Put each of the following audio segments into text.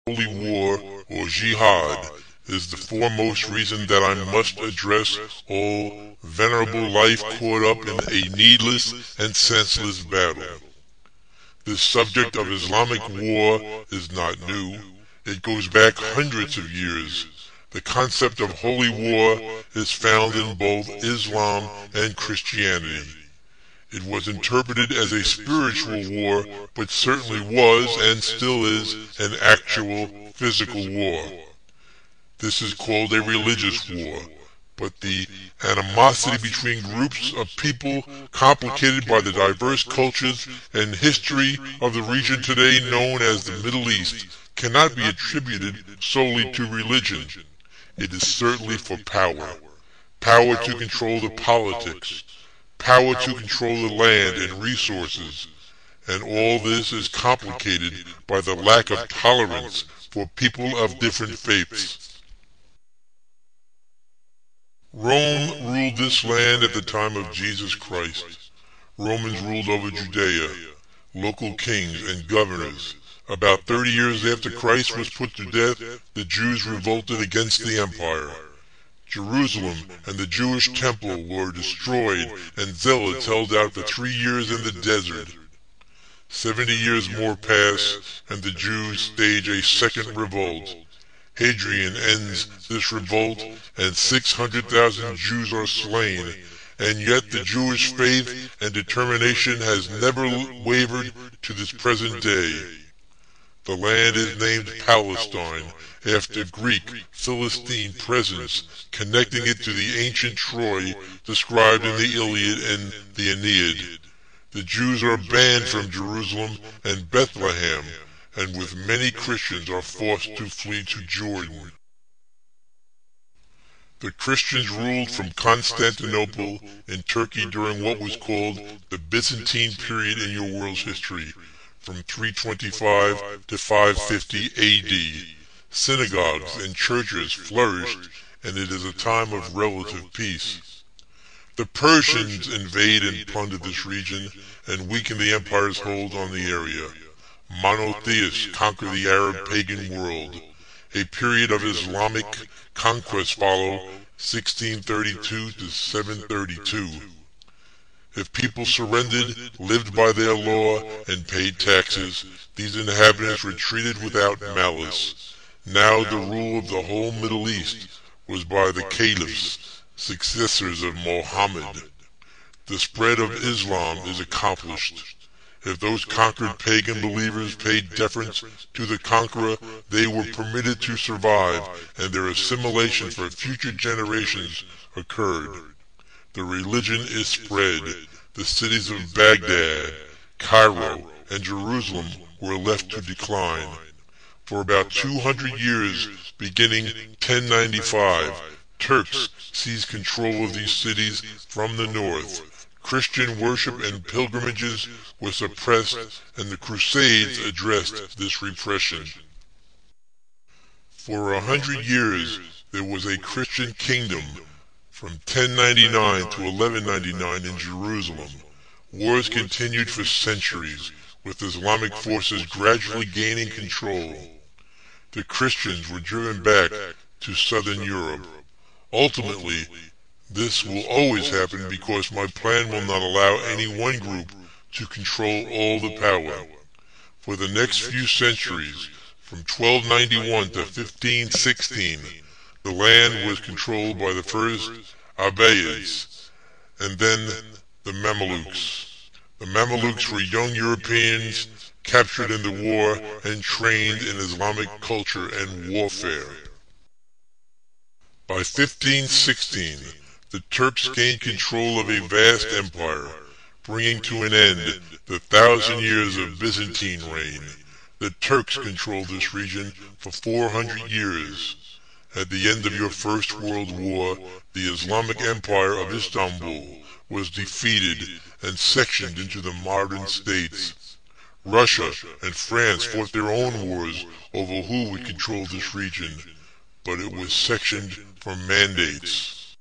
holy war, or jihad, is the foremost reason that I must address all venerable life caught up in a needless and senseless battle. This subject of Islamic war is not new. It goes back hundreds of years. The concept of holy war is found in both Islam and Christianity. It was interpreted as a spiritual war, but certainly was and still is an actual physical war. This is called a religious war, but the animosity between groups of people, complicated by the diverse cultures and history of the region today known as the Middle East, cannot be attributed solely to religion. It is certainly for power. Power to control the politics. Power to control the land and resources. And all this is complicated by the lack of tolerance for people of different faiths. Rome ruled this land at the time of Jesus Christ. Romans ruled over Judea, local kings and governors. About 30 years after Christ was put to death, the Jews revolted against the empire. Jerusalem and the Jewish temple were destroyed, and zealots held out for 3 years in the desert. 70 years more pass, and the Jews stage a second revolt. Hadrian ends this revolt, and 600,000 Jews are slain, and yet the Jewish faith and determination has never wavered to this present day. The land is named Palestine, after Greek, Philistine presence, connecting it to the ancient Troy described in the Iliad and the Aeneid. The Jews are banned from Jerusalem and Bethlehem, and with many Christians are forced to flee to Jordan. The Christians ruled from Constantinople in Turkey during what was called the Byzantine period in your world's history, from 325 to 550 AD. Synagogues and churches flourished, and it is a time of relative peace. The Persians invade and plunder this region and weaken the empire's hold on the area. Monotheists conquer the Arab pagan world. A period of Islamic conquest follow, 1632 to 732. If people surrendered, lived by their law, and paid taxes, these inhabitants were treated without malice. Now the rule of the whole Middle East was by the caliphs, successors of Mohammed. The spread of Islam is accomplished. If those conquered pagan believers paid deference to the conqueror, they were permitted to survive, and their assimilation for future generations occurred. The religion is spread. The cities of Baghdad, Cairo, and Jerusalem were left to decline. For about 200 years, beginning 1095, Turks seized control of these cities from the north. Christian worship and pilgrimages were suppressed, and the Crusades addressed this repression. For 100 years, there was a Christian kingdom, from 1099 to 1199 in Jerusalem. Wars continued for centuries, with Islamic forces gradually gaining control. The Christians were driven back to southern Europe. Ultimately, this will always happen because my plan will not allow any one group to control all the power. For the next few centuries, from 1291 to 1516, the land was controlled by the first Abbasids, and then the Mamelukes. The Mamelukes were young Europeans captured in the war and trained in Islamic culture and warfare. By 1516, the Turks gained control of a vast empire, bringing to an end the 1,000 years of Byzantine reign. The Turks controlled this region for 400 years. At the end of your First World War, the Islamic Empire of Istanbul was defeated and sectioned into the modern states. Russia and France fought their own wars over who would control this region, but it was sectioned from mandates.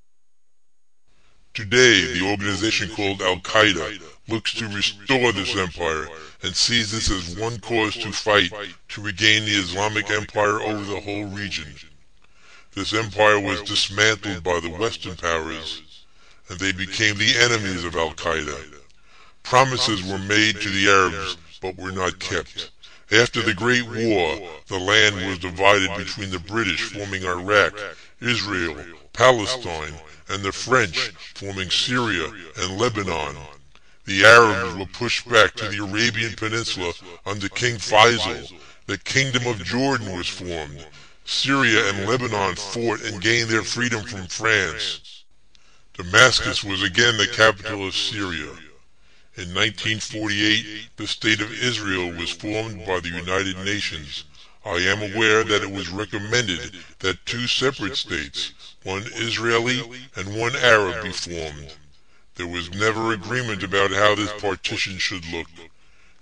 Today, the organization called Al-Qaeda looks to restore this empire and sees this as one cause to fight to regain the Islamic empire over the whole region. This empire was dismantled by the Western powers, and they became the enemies of Al-Qaeda. Promises were made to the Arabs, but were not kept. After the Great War, the land was divided between the British forming Iraq, Israel, Palestine, and the French forming Syria and Lebanon. The Arabs were pushed back to the Arabian Peninsula under King Faisal. The Kingdom of Jordan was formed. Syria and Lebanon fought and gained their freedom from France. Damascus was again the capital of Syria. In 1948, the State of Israel was formed by the United Nations. I am aware that it was recommended that two separate states, one Israeli and one Arab, be formed. There was never agreement about how this partition should look.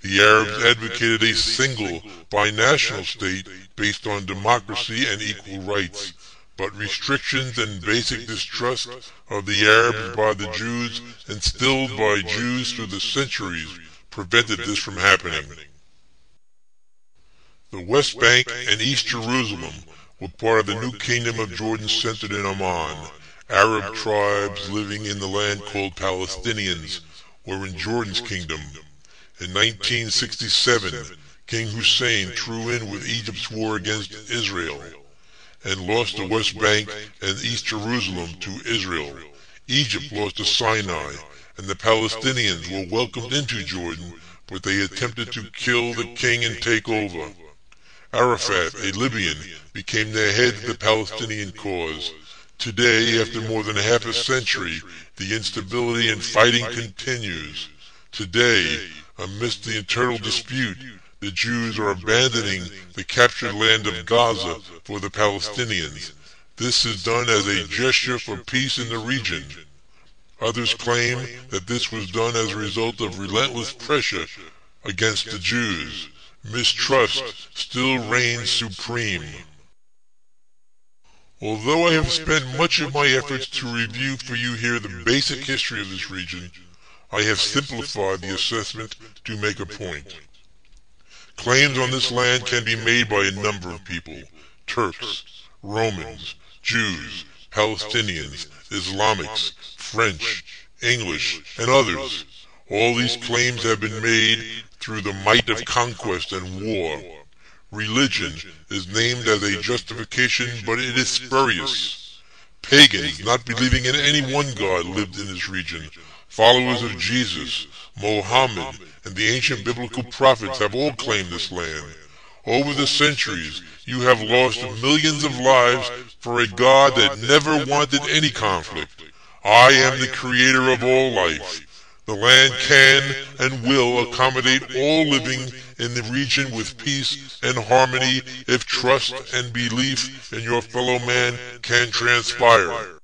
The Arabs advocated a single, binational state based on democracy and equal rights, but restrictions and basic distrust of the Arabs by the Jews, instilled by Jews through the centuries, prevented this from happening. The West Bank and East Jerusalem were part of the new kingdom of Jordan centered in Amman. Arab tribes living in the land called Palestinians were in Jordan's kingdom. In 1967, King Hussein threw in with Egypt's war against Israel and lost the West Bank and East Jerusalem to Israel. Egypt lost to Sinai, and the Palestinians were welcomed into Jordan, but they attempted to kill the king and take over. Arafat, a Libyan, became the head of the Palestinian cause. Today, after more than half a century, the instability and fighting continues. Today, amidst the internal dispute, the Jews are abandoning the captured land of Gaza for the Palestinians. This is done as a gesture for peace in the region. Others claim that this was done as a result of relentless pressure against the Jews. Mistrust still reigns supreme. Although I have spent much of my efforts to review for you here the basic history of this region, I have simplified the assessment to make a point. Claims on this land can be made by a number of people: Turks, Romans, Jews, Palestinians, Islamics, French, English, and others. All these claims have been made through the might of conquest and war. Religion is named as a justification, but it is spurious. Pagans, not believing in any one god, lived in this region. Followers of Jesus, Mohammed, and the ancient biblical prophets have all claimed this land. Over the centuries, you have lost millions of lives for a God that never wanted any conflict. I am the creator of all life. The land can and will accommodate all living in the region with peace and harmony if trust and belief in your fellow man can transpire.